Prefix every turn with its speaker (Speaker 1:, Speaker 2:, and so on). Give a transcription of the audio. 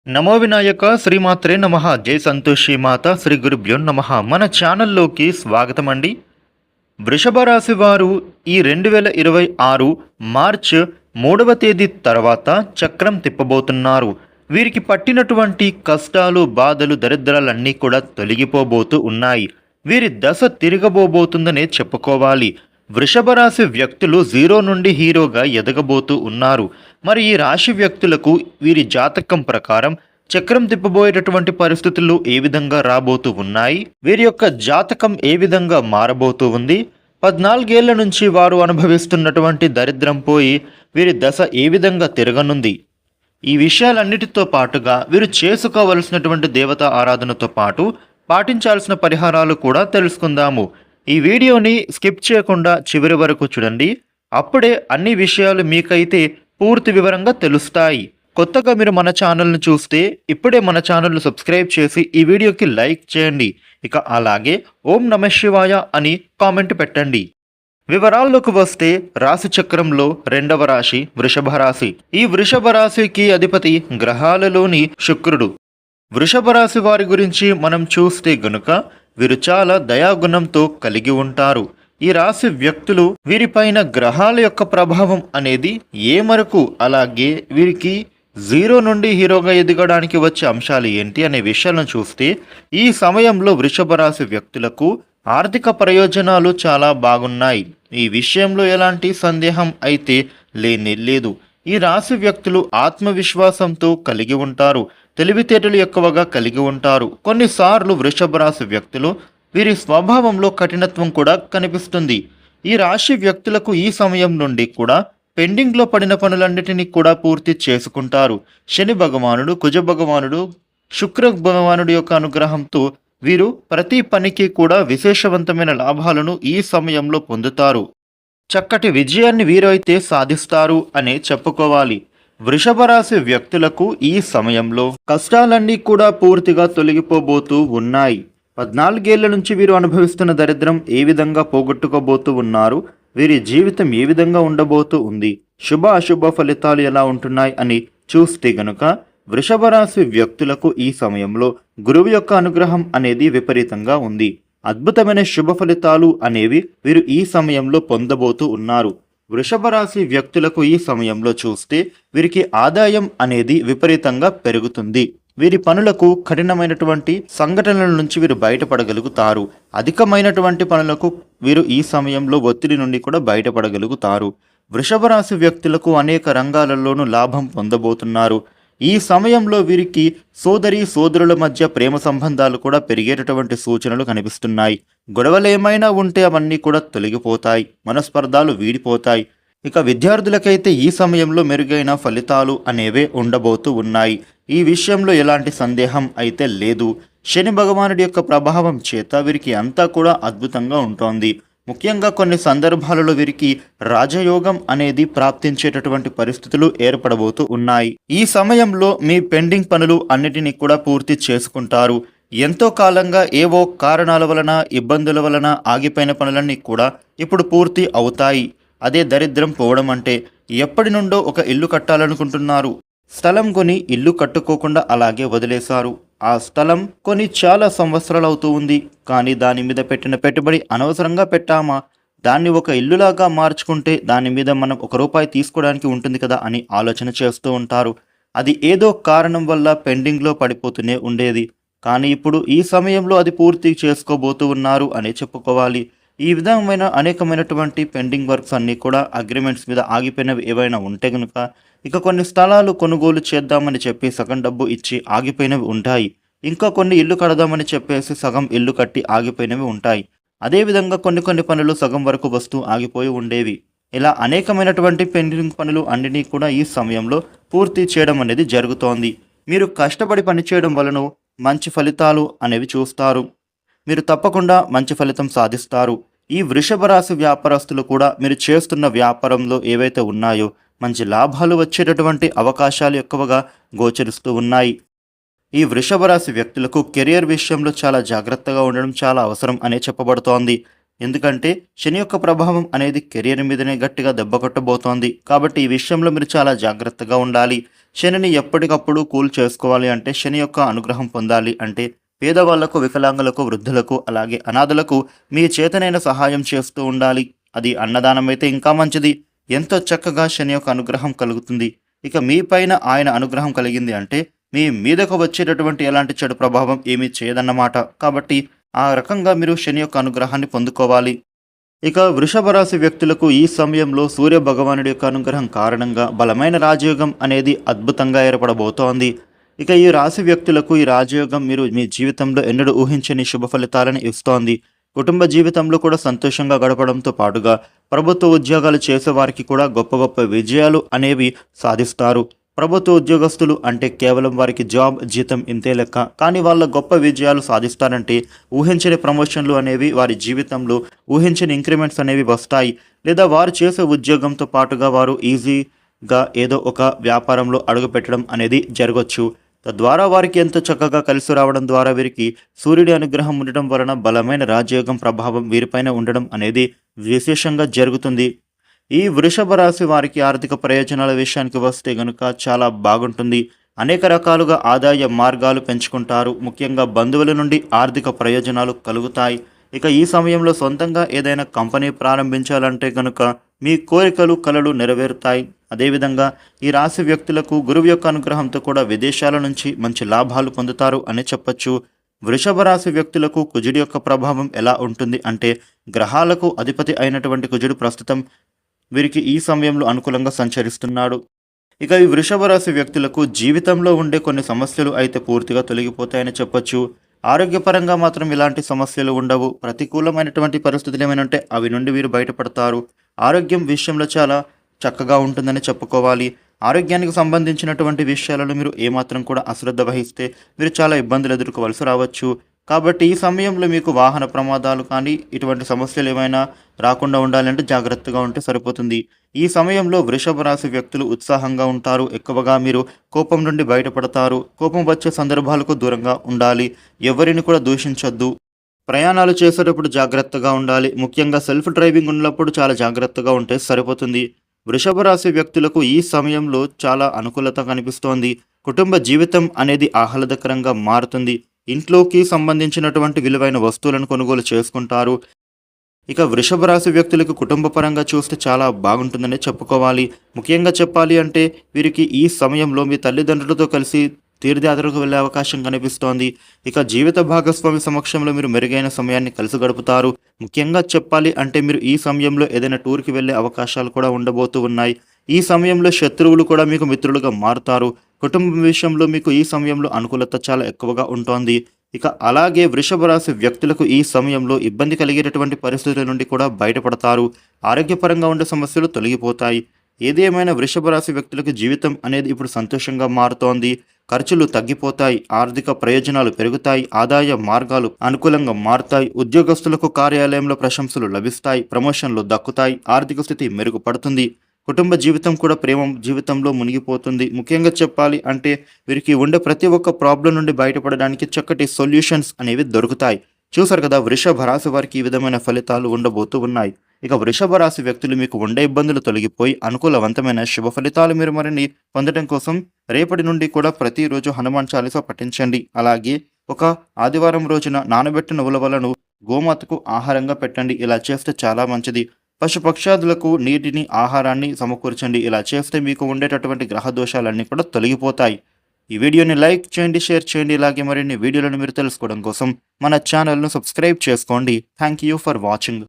Speaker 1: నమో వినాయక శ్రీమాత్రే నమః. జై సంతోషి మాత శ్రీ గురుభ్యో నమః. మన ఛానల్లోకి స్వాగతం అండి. వృషభ రాశి వారు ఈ 2026 మార్చ్ 3వ తేదీ తర్వాత చక్రం తిప్పబోతున్నారు. వీరికి పట్టినటువంటి కష్టాలు, బాధలు, దరిద్రాలన్నీ కూడా తొలగిపోబోతూ ఉన్నాయి. వీరి దశ తిరగబోబోతుందనే చెప్పుకోవాలి. వృషభ రాశి వ్యక్తులు జీరో నుండి హీరోగా ఎదగబోతూ ఉన్నారు. మరి ఈ రాశి వ్యక్తులకు వీరి జాతకం ప్రకారం చక్రం తిప్పబోయేటటువంటి పరిస్థితులు ఏ విధంగా రాబోతూ ఉన్నాయి, వీరి యొక్క జాతకం ఏ విధంగా మారబోతూ ఉంది, 14 ఏళ్ల నుంచి వారు అనుభవిస్తున్నటువంటి దరిద్రం పోయి వీరి దశ ఏ విధంగా తిరగనుంది, ఈ విషయాలన్నిటితో పాటుగా వీరు చేసుకోవలసినటువంటి దేవతా ఆరాధనతో పాటు పాటించాల్సిన పరిహారాలు కూడా తెలుసుకుందాము. ఈ వీడియోని స్కిప్ చేయకుండా చివరి వరకు చూడండి. అప్పుడే అన్ని విషయాలు మీకైతే పూర్తి వివరంగా తెలుస్తాయి. కొత్తగా మీరు మన ఛానల్ని చూస్తే ఇప్పుడే మన ఛానల్ను సబ్స్క్రైబ్ చేసి ఈ వీడియోకి లైక్ చేయండి. ఇక అలాగే ఓం నమ శివాయ అని కామెంట్ పెట్టండి. వివరాల్లోకి వస్తే రాశి చక్రంలో 2వ రాశి వృషభ రాశి. ఈ వృషభ రాశికి అధిపతి గ్రహాలలోని శుక్రుడు. వృషభ రాశి వారి గురించి మనం చూస్తే గనుక వీరు చాలా దయాగుణంతో కలిగి ఉంటారు. ఈ రాశి వ్యక్తులు వీరిపైన గ్రహాల యొక్క ప్రభావం అనేది ఏ మరకు, అలాగే వీరికి జీరో నుండి హీరోగా ఎదగడానికి వచ్చే అంశాలు ఏంటి అనే విషయాలను చూస్తే ఈ సమయంలో వృషభ రాశి వ్యక్తులకు ఆర్థిక ప్రయోజనాలు చాలా బాగున్నాయి. ఈ విషయంలో ఎలాంటి సందేహం అయితే లేదు. ఈ రాశి వ్యక్తులు ఆత్మవిశ్వాసంతో కలిగి ఉంటారు. తెలివితేటలు ఎక్కువగా కలిగి ఉంటారు. కొన్నిసార్లు వృషభ రాశి వ్యక్తులు వీరి స్వభావంలో కఠినత్వం కూడా కనిపిస్తుంది. ఈ రాశి వ్యక్తులకు ఈ సమయం నుండి కూడా పెండింగ్లో పడిన పనులన్నిటినీ కూడా పూర్తి చేసుకుంటారు. శని భగవానుడు, కుజ భగవానుడు, శుక్ర భగవానుడి యొక్క అనుగ్రహంతో వీరు ప్రతి పనికి కూడా విశేషవంతమైన లాభాలను ఈ సమయంలో పొందుతారు. చక్కటి విజయాన్ని వీరైతే సాధిస్తారు అనే చెప్పుకోవాలి. వృషభ రాశి వ్యక్తులకు ఈ సమయంలో కష్టాలన్నీ కూడా పూర్తిగా తొలగిపోబోతూ ఉన్నాయి. 14 ఏళ్ల నుంచి వీరు అనుభవిస్తున్న దరిద్రం ఏ విధంగా పోగొట్టుకోబోతూ ఉన్నారు, వీరి జీవితం ఏ విధంగా ఉండబోతూ ఉంది, శుభ అశుభ ఫలితాలు ఎలా ఉంటున్నాయి అని చూస్తే గనుక వృషభ రాశి వ్యక్తులకు ఈ సమయంలో గురువు యొక్క అనుగ్రహం అనేది విపరీతంగా ఉంది. అద్భుతమైన శుభ ఫలితాలు అనేవి వీరు ఈ సమయంలో పొందబోతూ ఉన్నారు. వృషభ రాశి వ్యక్తులకు ఈ సమయంలో చూస్తే వీరికి ఆదాయం అనేది విపరీతంగా పెరుగుతుంది. వీరి పనులకు కఠినమైనటువంటి సంఘటనల నుంచి వీరు బయటపడగలుగుతారు. అధికమైనటువంటి పనులకు వీరు ఈ సమయంలో ఒత్తిడి నుండి కూడా బయటపడగలుగుతారు. వృషభ రాశి వ్యక్తులకు అనేక రంగాలలోనూ లాభం పొందబోతున్నారు. ఈ సమయంలో వీరికి సోదరుల మధ్య ప్రేమ సంబంధాలు కూడా పెరిగేటటువంటి సూచనలు కనిపిస్తున్నాయి. గొడవలు ఏమైనా ఉంటే అవన్నీ కూడా తొలగిపోతాయి. మనస్పర్ధాలు వీడిపోతాయి. ఇక విద్యార్థులకైతే ఈ సమయంలో మెరుగైన ఫలితాలు అనేవే ఉండబోతూ ఉన్నాయి. ఈ విషయంలో ఎలాంటి సందేహం అయితే లేదు. శని భగవానుడి యొక్క ప్రభావం చేత వీరికి అంతా కూడా అద్భుతంగా ఉంటోంది. ముఖ్యంగా కొన్ని సందర్భాలలో వీరికి రాజయోగం అనేది ప్రాప్తించేటటువంటి పరిస్థితులు ఏర్పడబోతూ ఉన్నాయి. ఈ సమయంలో మీ పెండింగ్ పనులు అన్నిటినీ కూడా పూర్తి చేసుకుంటారు. ఎంతో కాలంగా ఏవో కారణాల వలన, ఇబ్బందుల వలన ఆగిపోయిన పనులన్నీ కూడా ఇప్పుడు పూర్తి అవుతాయి. అదే దరిద్రం పోవడం అంటే ఎప్పటి నుండో ఒక ఇల్లు కట్టాలనుకుంటున్నారు. స్థలం కొని ఇల్లు కట్టుకోకుండా అలాగే వదిలేశారు. ఆ స్థలం కొని చాలా సంవత్సరాలు అవుతూ ఉంది. కానీ దాని మీద పెట్టిన పెట్టుబడి అనవసరంగా పెట్టామా, దాన్ని ఒక ఇల్లులాగా మార్చుకుంటే దాని మీద మనం ₹1 తీసుకోవడానికి ఉంటుంది కదా అని ఆలోచన చేస్తూ ఉంటారు. అది ఏదో కారణం వల్ల పెండింగ్లో పడిపోతూనే ఉండేది. కానీ ఇప్పుడు ఈ సమయంలో అది పూర్తి చేసుకోబోతూ ఉన్నారు అని చెప్పుకోవాలి. ఈ విధమైన అనేకమైనటువంటి పెండింగ్ వర్క్స్ అన్నీ కూడా అగ్రిమెంట్స్ మీద ఆగిపోయినవి ఏవైనా ఉంటే కనుక, ఇక కొన్ని స్థలాలు కొనుగోలు చేద్దామని చెప్పి సగం డబ్బు ఇచ్చి ఆగిపోయినవి ఉంటాయి. ఇంకా కొన్ని ఇల్లు కడదామని చెప్పేసి సగం ఇల్లు కట్టి ఆగిపోయినవి ఉంటాయి. అదేవిధంగా కొన్ని పనులు సగం వరకు వస్తూ ఆగిపోయి ఉండేవి. ఇలా అనేకమైనటువంటి పెండింగ్ పనులు అన్నిటినీ కూడా ఈ సమయంలో పూర్తి చేయడం అనేది జరుగుతోంది. మీరు కష్టపడి పనిచేయడం వలన మంచి ఫలితాలు అనేవి చూస్తారు. మీరు తప్పకుండా మంచి ఫలితం సాధిస్తారు. ఈ వృషభ రాశి వ్యాపారస్తులు కూడా మీరు చేస్తున్న వ్యాపారంలో ఏవైతే ఉన్నాయో మంచి లాభాలు వచ్చేటటువంటి అవకాశాలు ఎక్కువగా గోచరిస్తూ ఉన్నాయి. ఈ వృషభ రాశి వ్యక్తులకు కెరియర్ విషయంలో చాలా జాగ్రత్తగా ఉండడం చాలా అవసరం అనే చెప్పబడుతోంది. ఎందుకంటే శని యొక్క ప్రభావం అనేది కెరియర్ మీదనే గట్టిగా దెబ్బ కొట్టబోతోంది. కాబట్టి ఈ విషయంలో మీరు చాలా జాగ్రత్తగా ఉండాలి. శనిని ఎప్పటికప్పుడు కూల్ చేసుకోవాలి అంటే శని యొక్క అనుగ్రహం పొందాలి అంటే పేదవాళ్లకు, వికలాంగులకు, వృద్ధులకు, అలాగే అనాథలకు మీ చేతనైన సహాయం చేస్తూ ఉండాలి. అది అన్నదానం అయితే ఇంకా మంచిది. ఎంతో చక్కగా శని యొక్క అనుగ్రహం కలుగుతుంది. ఇక మీ పైన ఆయన అనుగ్రహం కలిగింది అంటే మీ మీదకు వచ్చేటటువంటి ఎలాంటి చెడు ప్రభావం ఏమీ చేయదన్నమాట. కాబట్టి ఆ రకంగా మీరు శని యొక్క అనుగ్రహాన్ని పొందుకోవాలి. ఇక వృషభ రాశి వ్యక్తులకు ఈ సమయంలో సూర్య భగవానుడి యొక్క అనుగ్రహం కారణంగా బలమైన రాజయోగం అనేది అద్భుతంగా ఏర్పడబోతోంది. ఇక ఈ రాశి వ్యక్తులకు ఈ రాజయోగం మీరు మీ జీవితంలో ఎన్నడూ ఊహించని శుభ ఫలితాలను ఇస్తోంది. కుటుంబ జీవితంలో కూడా సంతోషంగా గడపడంతో పాటుగా ప్రభుత్వ ఉద్యోగాలు చేసేవారికి కూడా గొప్ప గొప్ప విజయాలు అనేవి సాధిస్తారు. ప్రభుత్వ ఉద్యోగస్తులు అంటే కేవలం వారికి జాబ్, జీతం ఇంతే లెక్క. కానీ వాళ్ళ గొప్ప విజయాలు సాధిస్తారంటే ఊహించని ప్రమోషన్లు అనేవి వారి జీవితంలో ఊహించని ఇంక్రిమెంట్స్ అనేవి వస్తాయి. లేదా వారు చేసే ఉద్యోగంతో పాటుగా వారు ఈజీగా ఏదో ఒక వ్యాపారంలో అడుగుపెట్టడం అనేది జరగవచ్చు. తద్వారా వారికి ఎంతో చక్కగా కలిసి రావడం ద్వారా వీరికి సూర్యుడి అనుగ్రహం ఉండడం వలన బలమైన రాజయోగం ప్రభావం వీరిపైన ఉండడం అనేది విశేషంగా జరుగుతుంది. ఈ వృషభ రాశి వారికి ఆర్థిక ప్రయోజనాల విషయానికి వస్తే గనుక చాలా బాగుంటుంది. అనేక రకాలుగా ఆదాయ మార్గాలు పెంచుకుంటారు. ముఖ్యంగా బంధువుల నుండి ఆర్థిక ప్రయోజనాలు కలుగుతాయి. ఇక ఈ సమయంలో సొంతంగా ఏదైనా కంపెనీ ప్రారంభించాలంటే కనుక మీ కోరికలు, కలలు నెరవేరుతాయి. అదేవిధంగా ఈ రాశి వ్యక్తులకు గురువు యొక్క అనుగ్రహంతో కూడా విదేశాల నుంచి మంచి లాభాలు పొందుతారు అని చెప్పొచ్చు. వృషభ రాశి వ్యక్తులకు కుజుడి యొక్క ప్రభావం ఎలా ఉంటుంది అంటే గ్రహాలకు అధిపతి అయినటువంటి కుజుడు ప్రస్తుతం వీరికి ఈ సమయంలో అనుకూలంగా సంచరిస్తున్నాడు. ఇక ఈ వృషభ రాశి వ్యక్తులకు జీవితంలో ఉండే కొన్ని సమస్యలు అయితే పూర్తిగా తొలగిపోతాయని చెప్పొచ్చు. ఆరోగ్యపరంగా మాత్రం ఇలాంటి సమస్యలు ఉండవు. ప్రతికూలమైనటువంటి పరిస్థితులు ఏమైనా ఉంటే అవి నుండి వీరు బయటపడతారు. ఆరోగ్యం విషయంలో చాలా చక్కగా ఉంటుందని చెప్పుకోవాలి. ఆరోగ్యానికి సంబంధించినటువంటి విషయాలలో మీరు ఏమాత్రం కూడా అశ్రద్ధ వహిస్తే మీరు చాలా ఇబ్బందులు ఎదుర్కోవలసి రావచ్చు. కాబట్టి ఈ సమయంలో మీకు వాహన ప్రమాదాలు కానీ ఇటువంటి సమస్యలు ఏమైనా రాకుండా ఉండాలంటే జాగ్రత్తగా ఉంటే సరిపోతుంది. ఈ సమయంలో వృషభ రాశి వ్యక్తులు ఉత్సాహంగా ఉంటారు. ఎక్కువగా మీరు కోపం నుండి బయటపడతారు. కోపం వచ్చే సందర్భాలకు దూరంగా ఉండాలి. ఎవరిని కూడా దూషించొద్దు. ప్రయాణాలు చేసేటప్పుడు జాగ్రత్తగా ఉండాలి. ముఖ్యంగా సెల్ఫ్ డ్రైవింగ్ ఉన్నప్పుడు చాలా జాగ్రత్తగా ఉంటే సరిపోతుంది. వృషభ రాశి వ్యక్తులకు ఈ సమయంలో చాలా అనుకూలత కనిపిస్తోంది. కుటుంబ జీవితం అనేది ఆహ్లాదకరంగా మారుతుంది. ఇంట్లోకి సంబంధించినటువంటి విలువైన వస్తువులను కొనుగోలు చేసుకుంటారు. ఇక వృషభ రాశి వ్యక్తులకు కుటుంబ పరంగా చూస్తే చాలా బాగుంటుందని చెప్పుకోవాలి. ముఖ్యంగా చెప్పాలి అంటే వీరికి ఈ సమయంలో మీ తల్లిదండ్రులతో కలిసి తీర్థయాత్రకు వెళ్ళే అవకాశం కనిపిస్తోంది. ఇక జీవిత భాగస్వామి సమక్షంలో మీరు మెరుగైన సమయాన్ని కలిసి గడుపుతారు. ముఖ్యంగా చెప్పాలి అంటే మీరు ఈ సమయంలో ఏదైనా టూర్కి వెళ్ళే అవకాశాలు కూడా ఉండబోతూ ఉన్నాయి. ఈ సమయంలో శత్రువులు కూడా మీకు మిత్రులుగా మారుతారు. కుటుంబం విషయంలో మీకు ఈ సమయంలో అనుకూలత చాలా ఎక్కువగా ఉంటోంది. ఇక అలాగే వృషభ రాశి వ్యక్తులకు ఈ సమయంలో ఇబ్బంది కలిగేటటువంటి పరిస్థితుల నుండి కూడా బయటపడతారు. ఆరోగ్యపరంగా ఉండే సమస్యలు తొలగిపోతాయి. ఏదేమైనా వృషభ రాశి వ్యక్తులకు జీవితం అనేది ఇప్పుడు సంతోషంగా మారుతోంది. ఖర్చులు తగ్గిపోతాయి. ఆర్థిక ప్రయోజనాలు పెరుగుతాయి. ఆదాయ మార్గాలు అనుకూలంగా మారుతాయి. ఉద్యోగస్తులకు కార్యాలయంలో ప్రశంసలు లభిస్తాయి. ప్రమోషన్లు దక్కుతాయి. ఆర్థిక స్థితి మెరుగుపడుతుంది. కుటుంబ జీవితం కూడా ప్రేమ జీవితంలో మునిగిపోతుంది. ముఖ్యంగా చెప్పాలి అంటే వీరికి ఉండే ప్రతి ఒక్క ప్రాబ్లం నుండి బయటపడడానికి చక్కటి సొల్యూషన్స్ అనేవి దొరుకుతాయి. చూసారు కదా, వృషభ రాశి వారికి ఈ విధమైన ఫలితాలు ఉండబోతూ ఉన్నాయి. ఇక వృషభ రాశి వ్యక్తులు మీకు ఉండే ఇబ్బందులు తొలగిపోయి అనుకూలవంతమైన శుభ ఫలితాలు మీరు మరిన్ని పొందడం కోసం రేపటి నుండి కూడా ప్రతిరోజు హనుమాన్ చాలీసా పఠించండి. అలాగే ఒక ఆదివారం రోజున నానబెట్టిన ఉలవలను గోమాతకు ఆహారంగా పెట్టండి. ఇలా చేస్తే చాలా మంచిది. పశుపక్షాదులకు నీటిని, ఆహారాన్ని సమకూర్చండి. ఇలా చేస్తే మీకు ఉండేటటువంటి గ్రహ దోషాలన్నీ కూడా తొలగిపోతాయి. ఈ వీడియోని లైక్ చేయండి, షేర్ చేయండి. ఇలాగే మరిన్ని వీడియోలను మీరు తెలుసుకోవడం కోసం మన ఛానల్ను సబ్స్క్రైబ్ చేసుకోండి. Thank you for watching.